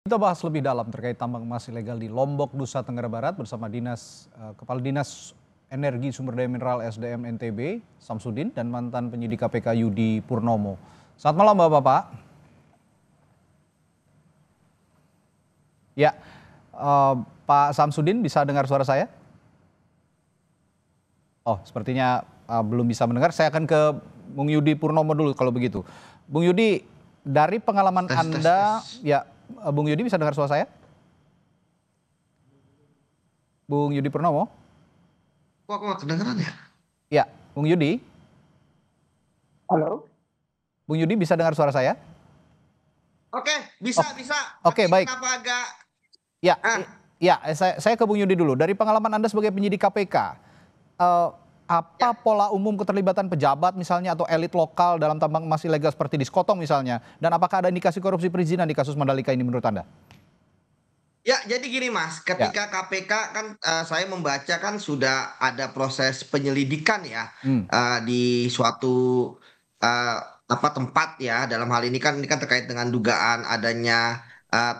Kita bahas lebih dalam terkait tambang emas ilegal di Lombok, Nusa Tenggara Barat bersama Kepala Dinas Energi Sumber Daya Mineral SDM NTB, Samsudin, dan mantan penyidik KPK Yudi Purnomo. Selamat malam Bapak-Bapak. Ya, Pak Samsudin bisa dengar suara saya? Oh, sepertinya belum bisa mendengar. Saya akan ke Bung Yudi Purnomo dulu kalau begitu. Bung Yudi, dari pengalaman Anda, ya Bung Yudi bisa dengar suara saya? Bung Yudi Purnomo? Kok aku nggak kedengeran ya? Ya, Bung Yudi. Halo. Bung Yudi bisa dengar suara saya? Oke, bisa. Oke, Tapi baik. kenapa agak... Ya, saya ke Bung Yudi dulu. Dari pengalaman Anda sebagai penyidik KPK, apa pola umum keterlibatan pejabat misalnya atau elit lokal dalam tambang emas ilegal seperti di Sekotong misalnya? Dan apakah ada indikasi korupsi perizinan di kasus Mandalika ini menurut Anda? Ya, jadi gini Mas, ketika KPK kan saya membaca kan sudah ada proses penyelidikan ya di suatu eh, tempat ya. Dalam hal ini kan terkait dengan dugaan adanya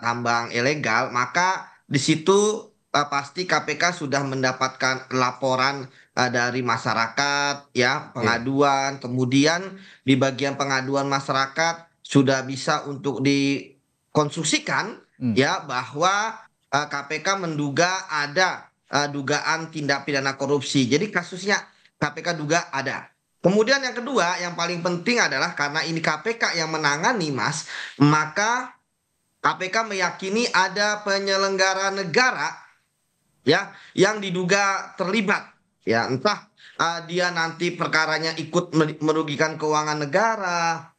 tambang ilegal, maka di situ pasti KPK sudah mendapatkan laporan dari masyarakat ya, pengaduan, kemudian di bagian pengaduan masyarakat sudah bisa untuk dikonstruksikan ya bahwa KPK menduga ada dugaan tindak pidana korupsi. Jadi kasusnya KPK duga ada. Kemudian yang kedua, yang paling penting adalah karena ini KPK yang menangani, Mas, maka KPK meyakini ada penyelenggara negara ya yang diduga terlibat. Ya, entah dia nanti perkaranya ikut merugikan keuangan negara,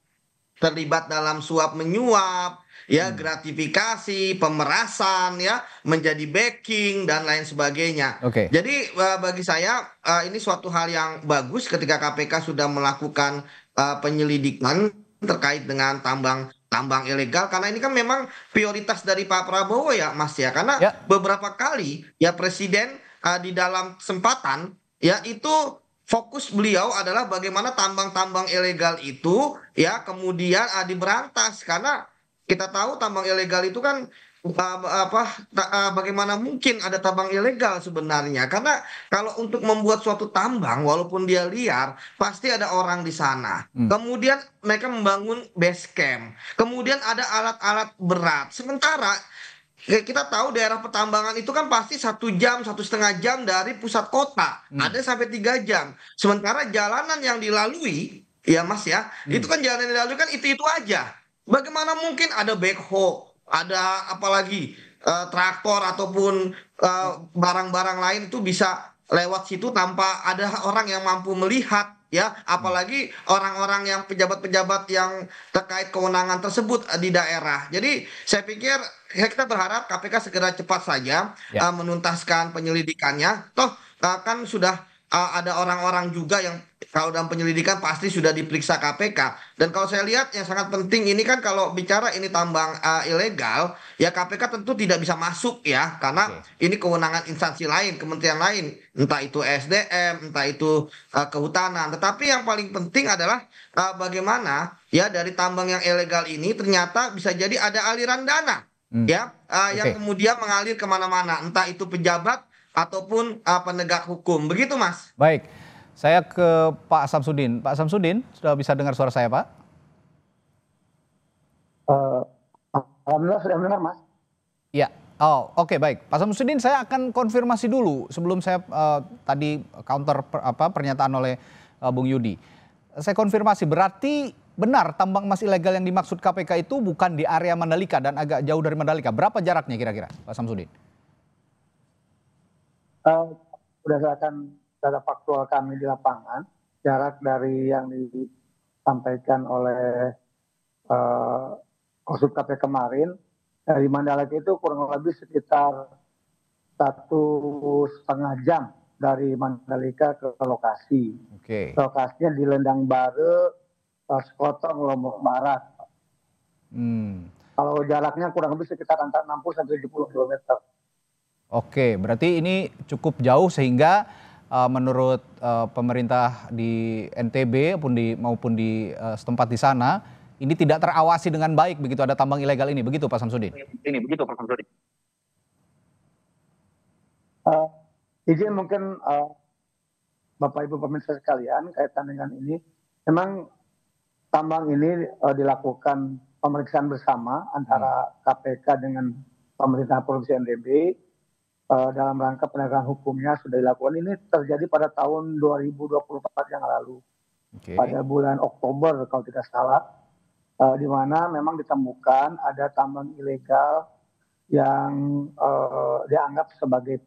terlibat dalam suap menyuap, ya gratifikasi, pemerasan, ya menjadi backing dan lain sebagainya. Oke. Jadi bagi saya ini suatu hal yang bagus ketika KPK sudah melakukan penyelidikan terkait dengan tambang ilegal karena ini kan memang prioritas dari Pak Prabowo ya Mas ya karena beberapa kali ya Presiden di dalam kesempatan ya itu fokus beliau adalah bagaimana tambang-tambang ilegal itu ya kemudian diberantas karena kita tahu tambang ilegal itu kan bagaimana mungkin ada tambang ilegal sebenarnya karena kalau untuk membuat suatu tambang walaupun dia liar pasti ada orang di sana. Kemudian mereka membangun base camp. Kemudian ada alat-alat berat. Sementara kita tahu daerah pertambangan itu kan pasti 1 jam, 1,5 jam dari pusat kota. Ada sampai 3 jam. Sementara jalanan yang dilalui, ya Mas ya, itu kan jalan yang dilalui kan itu aja. Bagaimana mungkin ada backhoe, ada apalagi traktor ataupun barang-barang lain itu bisa lewat situ tanpa ada orang yang mampu melihat ya apalagi orang-orang yang pejabat-pejabat yang terkait kewenangan tersebut di daerah. Jadi saya pikir kita berharap KPK segera cepat saja menuntaskan penyelidikannya. Toh kan sudah ada orang-orang juga yang kalau dalam penyelidikan pasti sudah diperiksa KPK. Dan kalau saya lihat yang sangat penting ini kan kalau bicara ini tambang ilegal, ya KPK tentu tidak bisa masuk ya karena ini kewenangan instansi lain, kementerian lain, entah itu SDM, entah itu kehutanan. Tetapi yang paling penting adalah bagaimana ya dari tambang yang ilegal ini ternyata bisa jadi ada aliran dana ya yang kemudian mengalir kemana-mana, entah itu pejabat ataupun penegak hukum. Begitu Mas. Baik, saya ke Pak Samsudin. Pak Samsudin, sudah bisa dengar suara saya Pak? Alhamdulillah sudah mendengar Mas. Ya, oke baik. Pak Samsudin, saya akan konfirmasi dulu sebelum saya tadi counter pernyataan oleh Bung Yudi. Saya konfirmasi, berarti benar tambang emas ilegal yang dimaksud KPK itu bukan di area Mandalika dan agak jauh dari Mandalika. Berapa jaraknya kira-kira, Pak Samsudin? Berdasarkan data faktual kami di lapangan, jarak dari yang disampaikan oleh Kosub KPK kemarin dari Mandalika itu kurang lebih sekitar 1,5 jam dari Mandalika ke lokasi. Lokasinya di Lendang Bare, Sekotong, Lombok Barat. Kalau jaraknya kurang lebih sekitar antara 60 sampai 70 km. Oke, berarti ini cukup jauh sehingga menurut pemerintah di NTB maupun di setempat di sana ini tidak terawasi dengan baik begitu ada tambang ilegal ini, begitu Pak Samsudin? Izin mungkin Bapak Ibu pemirsa sekalian kaitan dengan ini, memang tambang ini dilakukan pemeriksaan bersama antara KPK dengan pemerintah Provinsi NTB dalam rangka penegakan hukumnya sudah dilakukan. Ini terjadi pada tahun 2024 yang lalu, pada bulan Oktober kalau tidak salah, di mana memang ditemukan ada tambang ilegal yang dianggap sebagai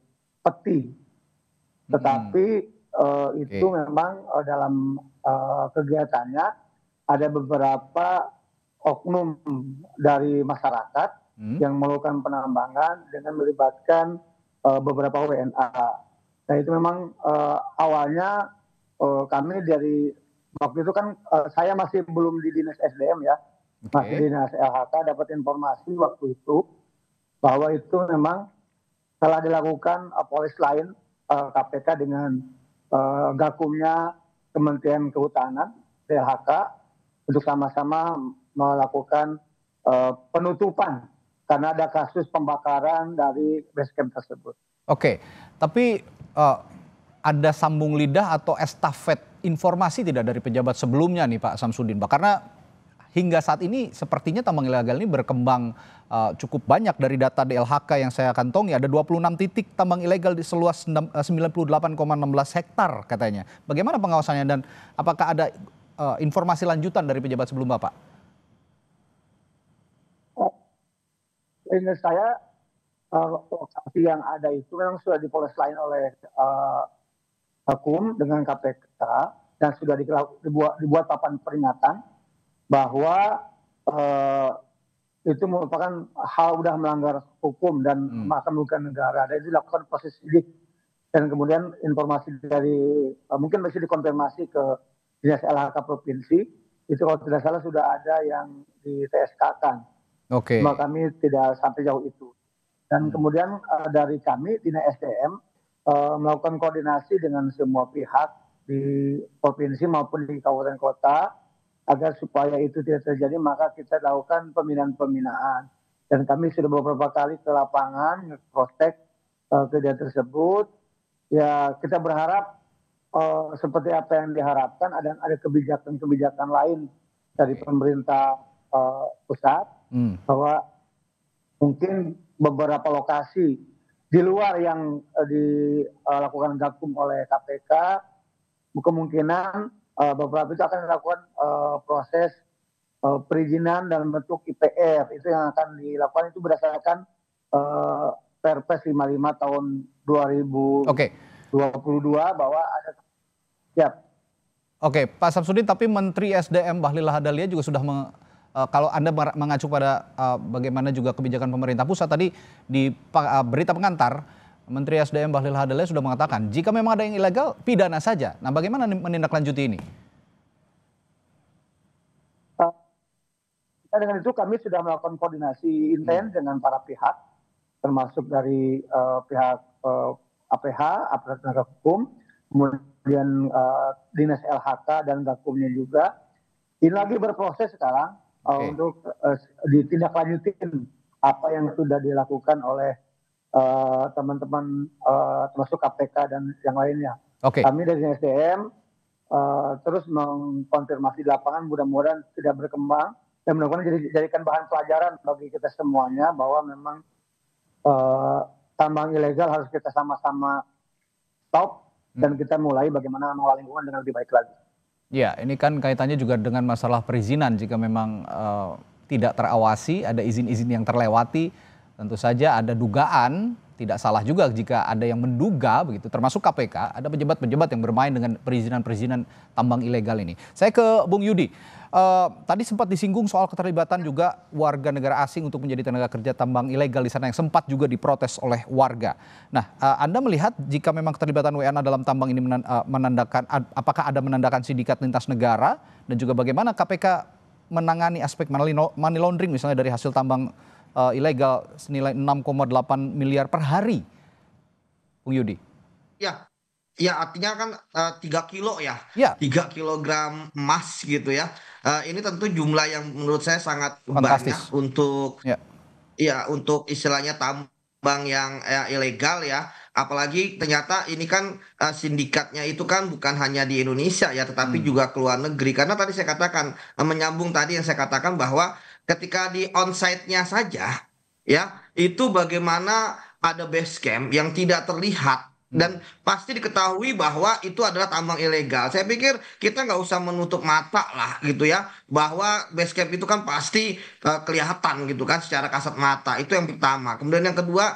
peti, tetapi itu memang dalam kegiatannya ada beberapa oknum dari masyarakat yang melakukan penambangan dengan melibatkan beberapa WNA. Nah itu memang awalnya kami dari waktu itu kan saya masih belum di Dinas SDM ya, masih di Dinas LHK, dapat informasi waktu itu bahwa itu memang telah dilakukan polis lain KPK dengan gakumnya Kementerian Kehutanan DLHK untuk sama-sama melakukan penutupan karena ada kasus pembakaran dari base camp tersebut. Oke, tapi ada sambung lidah atau estafet informasi tidak dari pejabat sebelumnya nih Pak Samsudin, Pak? Karena hingga saat ini sepertinya tambang ilegal ini berkembang cukup banyak. Dari data DLHK yang saya kantongi ada 26 titik tambang ilegal di seluas 98,16 hektar katanya. Bagaimana pengawasannya dan apakah ada informasi lanjutan dari pejabat sebelum Bapak? Ingat saya lokasi yang ada itu memang sudah dipoles lain oleh hukum dengan KPK dan sudah dibuat papan peringatan bahwa itu merupakan hal sudah melanggar hukum dan akan merugikan negara. Dan itu dilakukan proses sidik dan kemudian informasi dari mungkin masih dikonfirmasi ke Dinas LHK Provinsi, itu kalau tidak salah sudah ada yang di TSK-kan. Cuma kami tidak sampai jauh itu. Dan kemudian dari kami Dinas SDM melakukan koordinasi dengan semua pihak di provinsi maupun di kabupaten kota agar supaya itu tidak terjadi, maka kita lakukan pembinaan. Dan kami sudah beberapa kali ke lapangan, nge-cross-check kejadian tersebut. Ya kita berharap seperti apa yang diharapkan, ada kebijakan-kebijakan lain dari pemerintah pusat, bahwa mungkin beberapa lokasi di luar yang dilakukan gakum oleh KPK, kemungkinan beberapa itu akan dilakukan proses perizinan dalam bentuk IPR. Itu yang akan dilakukan, itu berdasarkan Perpres 55 tahun 2022 bahwa ada. Oke, Pak Samsudin, tapi Menteri SDM Bahlil Lahadalia juga sudah kalau Anda mengacu pada bagaimana juga kebijakan pemerintah pusat tadi di berita pengantar, Menteri SDM Bahlil Lahadalia sudah mengatakan jika memang ada yang ilegal pidana saja. Nah, bagaimana menindaklanjuti ini? Dengan itu kami sudah melakukan koordinasi intens dengan para pihak, termasuk dari pihak APH, aparat penegak hukum, kemudian Dinas LHK dan Gakumnya juga. Ini lagi berproses sekarang untuk ditindaklanjutin apa yang sudah dilakukan oleh teman-teman termasuk KPK dan yang lainnya. Kami dari SDM terus mengkonfirmasi di lapangan, mudah-mudahan tidak berkembang dan mudah-mudahan dijadikan bahan pelajaran bagi kita semuanya bahwa memang tambang ilegal harus kita sama-sama stop dan kita mulai bagaimana mengelola lingkungan dengan lebih baik lagi. Ya, ini kan kaitannya juga dengan masalah perizinan. Jika memang tidak terawasi, ada izin-izin yang terlewati, tentu saja ada dugaan. Tidak salah juga jika ada yang menduga begitu, termasuk KPK, ada pejabat-pejabat yang bermain dengan perizinan-perizinan tambang ilegal ini. Saya ke Bung Yudi. Tadi sempat disinggung soal keterlibatan juga warga negara asing untuk menjadi tenaga kerja tambang ilegal di sana yang sempat juga diprotes oleh warga. Nah, Anda melihat jika memang keterlibatan WNA dalam tambang ini menandakan, apakah ada menandakan sindikat lintas negara dan juga bagaimana KPK menangani aspek money laundering misalnya dari hasil tambang ilegal senilai 6,8 miliar per hari, Bung Yudi? Ya artinya kan 3 kilo ya, 3 kilogram emas gitu ya. ini tentu jumlah yang menurut saya sangat banyak Fantastis. untuk Ya. ya untuk istilahnya tambang yang ilegal ya. Apalagi ternyata ini kan sindikatnya itu kan bukan hanya di Indonesia ya, tetapi Hmm. juga ke luar negeri. Karena tadi saya katakan menyambung tadi yang saya katakan bahwa ketika di onsite-nya saja ya itu bagaimana ada base camp yang tidak terlihat dan Hmm. pasti diketahui bahwa itu adalah tambang ilegal. Saya pikir kita nggak usah menutup mata lah gitu ya bahwa base camp itu kan pasti kelihatan gitu kan secara kasat mata. Itu yang pertama. Kemudian yang kedua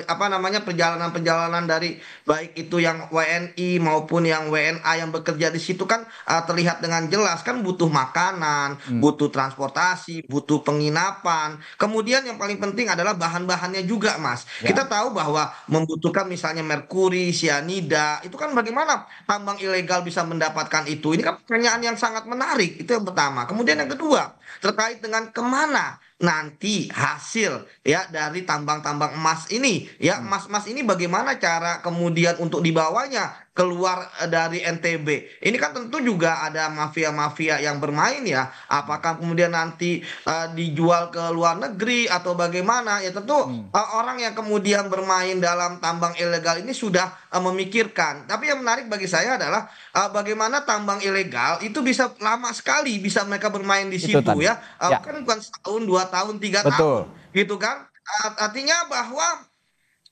apa namanya perjalanan-perjalanan dari baik itu yang WNI maupun yang WNA yang bekerja di situ kan terlihat dengan jelas kan butuh makanan, Hmm. butuh transportasi, butuh penginapan. Kemudian yang paling penting adalah bahan-bahannya juga, Mas. Ya. Kita tahu bahwa membutuhkan misalnya merkuri, sianida, itu kan bagaimana tambang ilegal bisa mendapatkan itu? Ini kan pertanyaan yang sangat menarik. Itu yang pertama. Kemudian yang kedua, terkait dengan kemana nanti hasil ya dari tambang-tambang emas ini ya Hmm. emas-emas ini bagaimana cara kemudian untuk dibawanya keluar dari NTB ini kan tentu juga ada mafia-mafia yang bermain ya apakah kemudian nanti dijual ke luar negeri atau bagaimana ya tentu Hmm. orang yang kemudian bermain dalam tambang ilegal ini sudah memikirkan tapi yang menarik bagi saya adalah bagaimana tambang ilegal itu bisa lama sekali bisa mereka bermain di Itu situ tadi. ya. Ya, Kan bukan setahun, 2 tahun, 3 tahun, betul. gitu kan? Artinya bahwa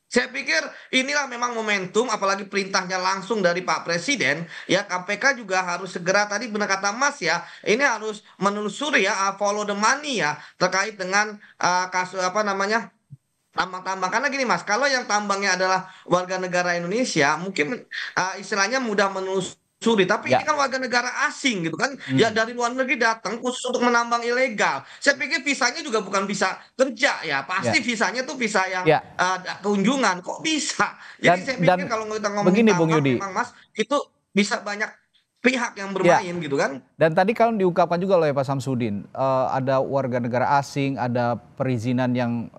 saya pikir inilah memang momentum, apalagi perintahnya langsung dari Pak Presiden, ya KPK juga harus segera tadi benar kata Mas ya, ini harus menelusuri ya, follow the money ya, terkait dengan kasus apa namanya tambang-tambang. Karena gini Mas, kalau yang tambangnya adalah warga negara Indonesia, mungkin istilahnya mudah menelusuri. Tapi ini Ya. kan warga negara asing gitu kan, ya Hmm. dari luar negeri datang khusus untuk menambang ilegal. Saya pikir visanya juga bukan visa kerja ya, pasti Ya. visanya tuh visa yang Ya. kunjungan. Kok bisa? Jadi Dan saya pikir dan kalau kita ngomongin begini Bung tambang, Yudi. memang Mas itu bisa banyak pihak yang Ya. bermain gitu kan. Dan tadi kan diungkapkan juga oleh Pak Samsudin, ada warga negara asing, ada perizinan yang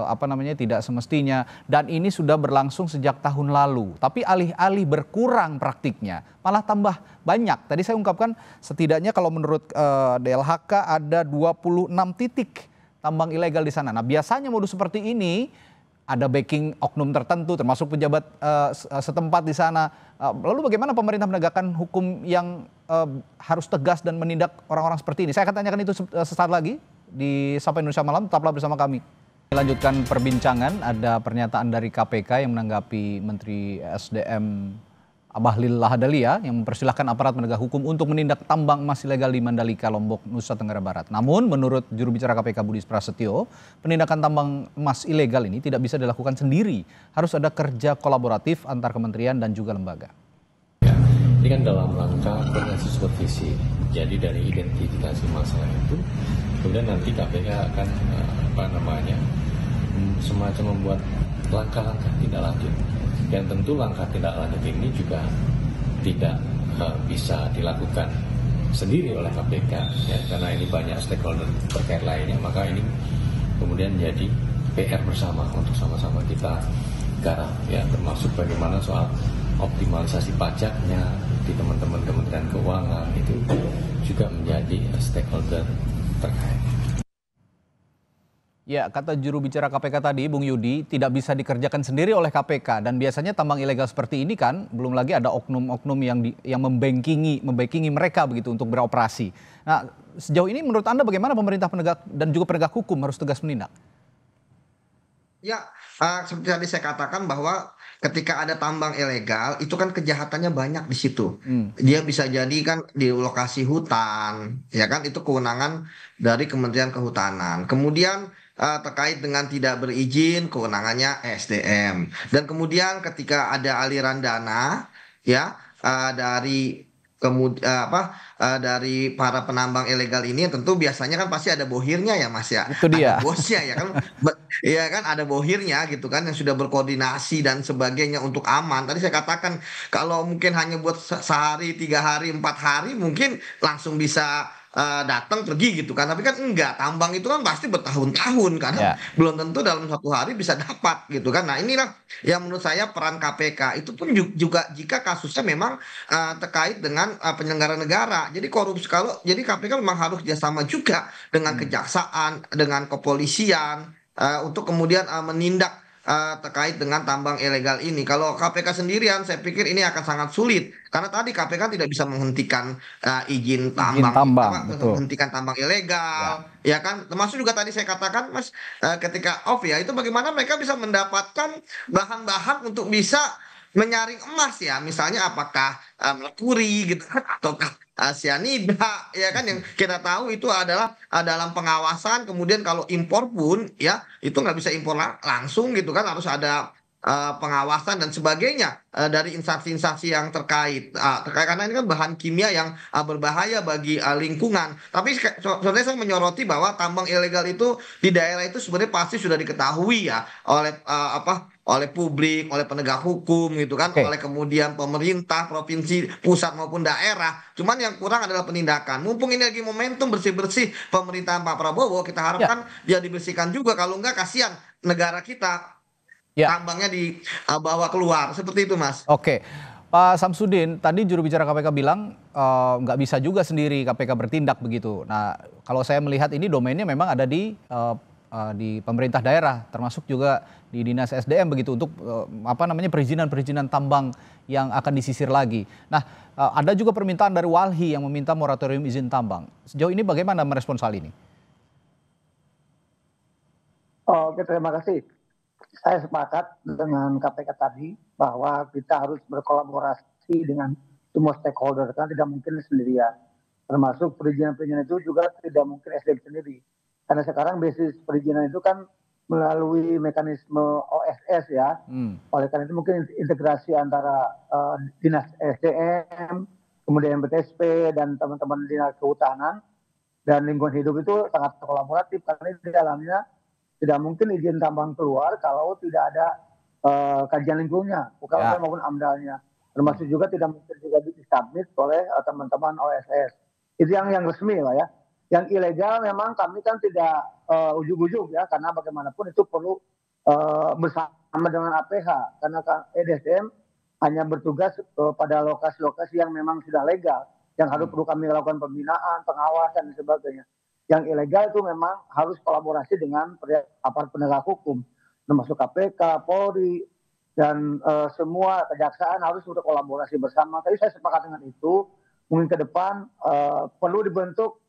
apa namanya tidak semestinya, dan ini sudah berlangsung sejak tahun lalu. Tapi alih-alih berkurang praktiknya, malah tambah banyak. Tadi saya ungkapkan setidaknya kalau menurut DLHK ada 26 titik tambang ilegal di sana. Nah biasanya modus seperti ini ada backing oknum tertentu termasuk pejabat setempat di sana. Lalu bagaimana pemerintah menegakkan hukum yang harus tegas dan menindak orang-orang seperti ini? Saya akan tanyakan itu sesaat lagi di Sapa Indonesia Malam. Tetaplah bersama kami. Lanjutkan perbincangan, ada pernyataan dari KPK yang menanggapi Menteri SDM Bahlil Lahadalia yang mempersilahkan aparat penegak hukum untuk menindak tambang emas ilegal di Mandalika, Lombok, Nusa Tenggara Barat. Namun menurut juru bicara KPK Budi Prasetyo, penindakan tambang emas ilegal ini tidak bisa dilakukan sendiri. Harus ada kerja kolaboratif antar kementerian dan juga lembaga. Ya, ini kan dalam rangka koordinasi supervisi. Jadi dari identifikasi masalah itu, kemudian nanti KPK akan semacam membuat langkah-langkah tindak lanjut. Yang tentu langkah tindak lanjut ini juga tidak bisa dilakukan sendiri oleh KPK ya, karena ini banyak stakeholder terkait lainnya, maka ini kemudian jadi PR bersama untuk sama-sama kita garap ya, termasuk bagaimana soal optimalisasi pajaknya di teman-teman Kementerian Keuangan itu juga menjadi stakeholder terkait. Ya, kata juru bicara KPK tadi, Bung Yudi, tidak bisa dikerjakan sendiri oleh KPK. Dan biasanya tambang ilegal seperti ini kan, belum lagi ada oknum-oknum yang membackingi mereka begitu untuk beroperasi. Nah, sejauh ini menurut Anda bagaimana pemerintah penegak dan juga penegak hukum harus tegas menindak? Ya, seperti tadi saya katakan bahwa ketika ada tambang ilegal, itu kan kejahatannya banyak di situ. Hmm. Dia bisa jadi kan di lokasi hutan, ya kan itu kewenangan dari Kementerian Kehutanan. Kemudian terkait dengan tidak berizin, kewenangannya SDM. Dan kemudian ketika ada aliran dana, ya dari dari para penambang ilegal ini tentu biasanya kan pasti ada bohirnya ya Mas ya, Itu ada dia. bosnya ya kan. Iya kan ada bohirnya gitu kan yang sudah berkoordinasi dan sebagainya untuk aman. Tadi saya katakan kalau mungkin hanya buat sehari, 3 hari, 4 hari mungkin langsung bisa datang pergi gitu kan. Tapi kan enggak, tambang itu kan pasti bertahun-tahun karena Ya. belum tentu dalam satu hari bisa dapat gitu kan. Nah inilah yang menurut saya peran KPK itu pun juga jika kasusnya memang terkait dengan penyelenggara negara. Jadi korupsi, kalau jadi KPK memang harus kerjasama juga dengan kejaksaan, dengan kepolisian untuk kemudian menindak terkait dengan tambang ilegal ini. Kalau KPK sendirian, saya pikir ini akan sangat sulit karena tadi KPK tidak bisa menghentikan izin Izin tambang, tambang, betul. menghentikan tambang ilegal, Ya. ya kan. Termasuk juga tadi saya katakan, Mas, ketika off ya, itu bagaimana mereka bisa mendapatkan bahan-bahan untuk bisa menyaring emas ya, misalnya apakah merkuri gitu kan, ataukah cyanida, ya kan, yang kita tahu itu adalah dalam pengawasan. Kemudian kalau impor pun ya itu nggak bisa impor langsung gitu kan, harus ada pengawasan dan sebagainya dari instansi-instansi yang terkait karena ini kan bahan kimia yang berbahaya bagi lingkungan. Tapi sebenarnya saya menyoroti bahwa tambang ilegal itu di daerah itu sebenarnya pasti sudah diketahui ya oleh oleh publik, oleh penegak hukum gitu kan, Oke. oleh kemudian pemerintah provinsi, pusat maupun daerah. Cuman yang kurang adalah penindakan. Mumpung ini lagi momentum bersih-bersih pemerintahan Pak Prabowo, kita Ya. harapkan dia dibersihkan juga. Kalau enggak, kasihan negara kita Ya. tambangnya dibawa keluar seperti itu, Mas. Oke, Pak Samsudin, tadi juru bicara KPK bilang nggak bisa juga sendiri KPK bertindak begitu. Nah, kalau saya melihat ini domainnya memang ada di pemerintah daerah, termasuk juga di Dinas SDM begitu untuk perizinan-perizinan tambang yang akan disisir lagi. Nah, ada juga permintaan dari Walhi yang meminta moratorium izin tambang. Sejauh ini bagaimana merespons hal ini? Oke, terima kasih. Saya sepakat dengan KPK tadi bahwa kita harus berkolaborasi dengan semua stakeholder, karena tidak mungkin sendirian. Termasuk perizinan-perizinan itu juga tidak mungkin SDM sendiri. Karena sekarang basis perizinan itu kan melalui mekanisme OSS ya. Oleh karena itu mungkin integrasi antara Dinas SDM, kemudian BTSP dan teman-teman Dinas Kehutanan dan Lingkungan Hidup itu sangat kolaboratif, karena di dalamnya tidak mungkin izin tambang keluar kalau tidak ada kajian lingkungannya, bukan maupun AMDAL-nya. Termasuk juga tidak mungkin juga disubmit oleh teman-teman OSS. Itu yang resmi lah ya. Yang ilegal memang kami kan tidak ujug-ujug ya, karena bagaimanapun itu perlu bersama dengan APH, karena EDSM hanya bertugas pada lokasi-lokasi yang memang sudah legal, yang harus perlu kami lakukan pembinaan, pengawasan dan sebagainya. Yang ilegal itu memang harus kolaborasi dengan aparat penegak hukum, termasuk KPK, Polri, dan semua kejaksaan harus berkolaborasi bersama. Tapi saya sepakat dengan itu, mungkin ke depan perlu dibentuk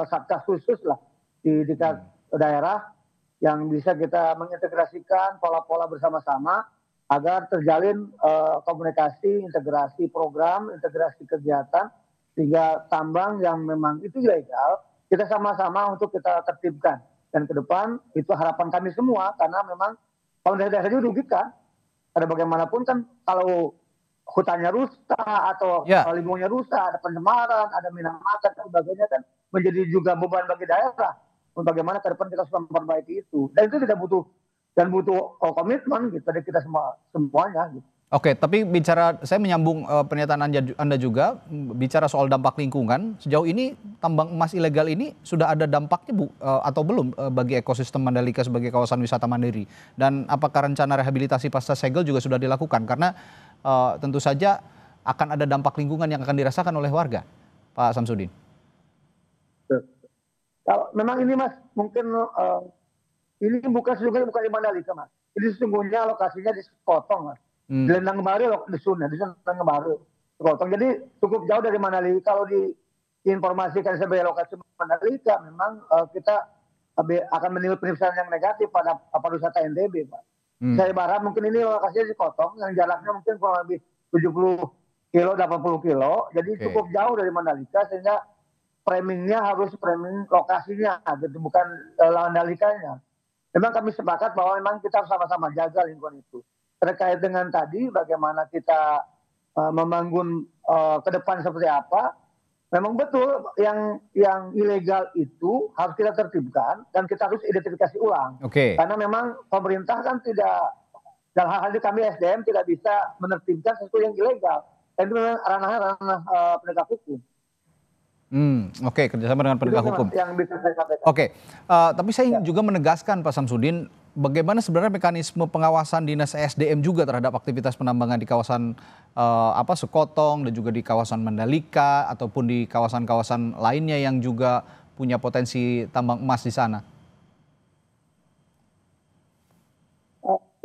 satgas khusus lah di daerah yang bisa kita mengintegrasikan pola-pola bersama-sama agar terjalin komunikasi, integrasi program, integrasi kegiatan, sehingga tambang yang memang itu ilegal kita sama-sama untuk kita tertibkan. Dan ke depan itu harapan kami semua, karena memang kalau daerah-daerah itu dirugikan. Ada bagaimanapun kan kalau hutannya rusak atau lingkungannya rusak, ada pencemaran, ada minang makan dan sebagainya, kan menjadi juga beban bagi daerah. Bagaimana ke depan kita sudah memperbaiki itu. Dan itu tidak butuh komitmen gitu dari kita semuanya gitu. Oke, tapi saya menyambung pernyataan Anda juga, bicara soal dampak lingkungan. Sejauh ini tambang emas ilegal ini sudah ada dampaknya atau belum bagi ekosistem Mandalika sebagai kawasan wisata mandiri? Dan apakah rencana rehabilitasi pasca segel juga sudah dilakukan? Karena tentu saja akan ada dampak lingkungan yang akan dirasakan oleh warga, Pak Samsudin. Kalau memang ini Mas, mungkin ini bukan di Mandalika Mas. Ini sesungguhnya lokasinya di Sekotong Mas. Di Lendang Baru, di Lendang Baru, Sekotong. Jadi cukup jauh dari Mandalika. Kalau diinformasikan sebagai lokasi Mandalika, memang kita akan menilai penilaian yang negatif pada pariwisata NTB, Pak. Saya berharap mungkin ini lokasinya di Sekotong, yang jaraknya mungkin kurang lebih 70 kilo, 80 kilo. Jadi cukup jauh dari Mandalika, sehingga framingnya harus framing lokasinya, gitu, bukan Mandalikanya. Memang kami sepakat bahwa memang kita harus sama-sama jaga lingkungan itu. Terkait dengan tadi bagaimana kita membangun ke depan seperti apa, memang betul yang ilegal itu harus kita tertibkan dan kita harus identifikasi ulang. Karena memang pemerintah kan tidak, dalam hal ini kami SDM tidak bisa menertibkan sesuatu yang ilegal. Dan itu memang ranah penegak hukum. Oke, kerjasama dengan penegak Itu hukum. yang bisa saya sampaikan. Oke, tapi saya ingin juga menegaskan Pak Samsudin, bagaimana sebenarnya mekanisme pengawasan Dinas ESDM juga terhadap aktivitas penambangan di kawasan Sekotong dan juga di kawasan Mandalika ataupun di kawasan-kawasan lainnya yang juga punya potensi tambang emas di sana.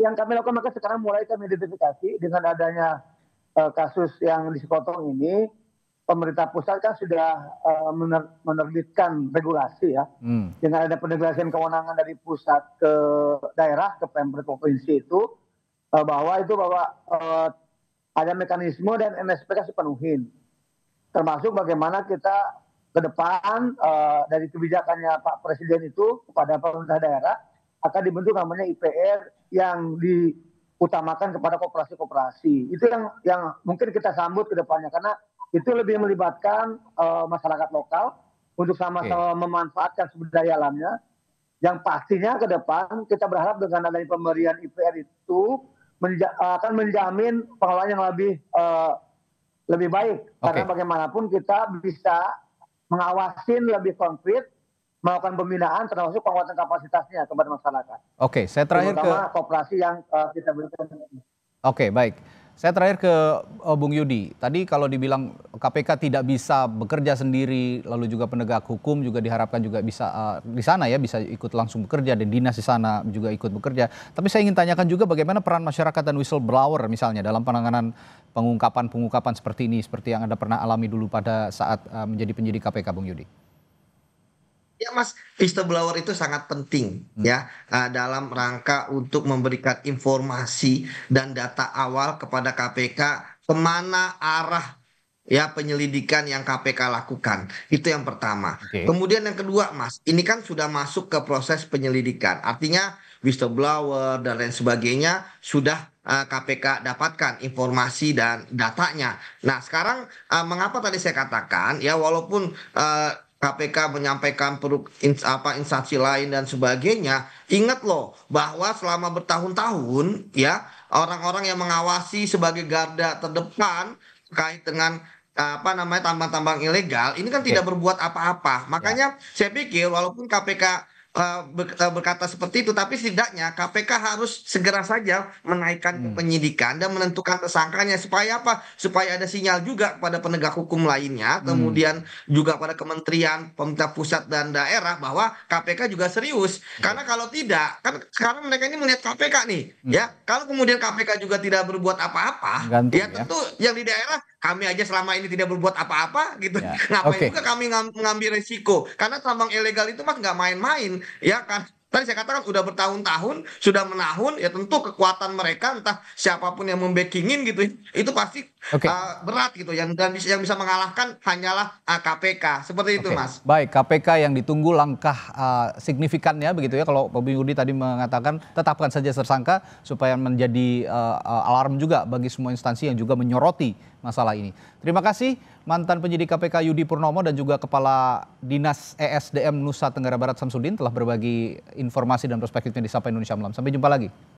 Yang kami lakukan maka sekarang mulai kami identifikasi dengan adanya kasus yang di Sekotong ini, pemerintah pusat kan sudah menerbitkan regulasi ya, dengan ada pendelegasian kewenangan dari pusat ke daerah ke Pemprov provinsi itu bahwa ada mekanisme dan MSP kasih penuhin, termasuk bagaimana kita ke depan dari kebijakannya Pak Presiden itu kepada pemerintah daerah akan dibentuk namanya IPR yang diutamakan kepada koperasi-koperasi. Itu yang mungkin kita sambut ke depannya karena itu lebih melibatkan masyarakat lokal untuk sama-sama memanfaatkan sumber daya alamnya. Yang pastinya ke depan kita berharap dengan adanya pemberian IPR itu akan menjamin pengelolaan yang lebih baik. Karena bagaimanapun kita bisa mengawasin lebih konkret, melakukan pembinaan termasuk penguatan kapasitasnya kepada masyarakat. Oke, saya terakhir terutama koperasi yang kita berikan. Oke, baik. Saya terakhir ke Bung Yudi. Tadi kalau dibilang KPK tidak bisa bekerja sendiri, lalu juga penegak hukum juga diharapkan juga bisa di sana ya, bisa ikut langsung bekerja dan dinas di sana juga ikut bekerja. Tapi saya ingin tanyakan juga bagaimana peran masyarakat dan whistleblower misalnya dalam penanganan pengungkapan seperti ini, seperti yang Anda pernah alami dulu pada saat menjadi penyidik KPK, Bung Yudi. Ya Mas, whistleblower itu sangat penting ya dalam rangka untuk memberikan informasi dan data awal kepada KPK kemana arah ya penyelidikan yang KPK lakukan. Itu yang pertama. Kemudian yang kedua Mas, ini kan sudah masuk ke proses penyelidikan. Artinya whistleblower dan lain sebagainya sudah KPK dapatkan informasi dan datanya. Nah sekarang mengapa tadi saya katakan ya walaupun KPK menyampaikan instansi lain dan sebagainya, ingat loh bahwa selama bertahun-tahun ya orang-orang yang mengawasi sebagai garda terdepan terkait dengan tambang-tambang ilegal ini kan tidak berbuat apa-apa. Makanya saya pikir walaupun KPK berkata seperti itu, tapi setidaknya KPK harus segera saja menaikkan ke penyidikan dan menentukan tersangkanya supaya apa? Supaya ada sinyal juga pada penegak hukum lainnya, kemudian juga pada kementerian, pemerintah pusat dan daerah bahwa KPK juga serius. Karena kalau tidak, kan sekarang mereka ini melihat KPK nih, ya. Kalau kemudian KPK juga tidak berbuat apa-apa, ya tentu yang di daerah kami aja selama ini tidak berbuat apa-apa gitu. Ngapain juga kami mengambil resiko? Karena tambang ilegal itu Mas nggak main-main. Ya kan tadi saya katakan udah bertahun-tahun sudah menahun ya tentu kekuatan mereka entah siapapun yang membackingin gitu itu pasti berat gitu yang bisa mengalahkan hanyalah KPK seperti itu Mas. Baik, KPK yang ditunggu langkah signifikannya begitu ya kalau Bung Yudi tadi mengatakan tetapkan saja tersangka supaya menjadi alarm juga bagi semua instansi yang juga menyoroti masalah ini. Terima kasih mantan penyidik KPK Yudi Purnomo dan juga Kepala Dinas ESDM Nusa Tenggara Barat Samsudin telah berbagi informasi dan perspektifnya di Sapa Indonesia Malam. Sampai jumpa lagi.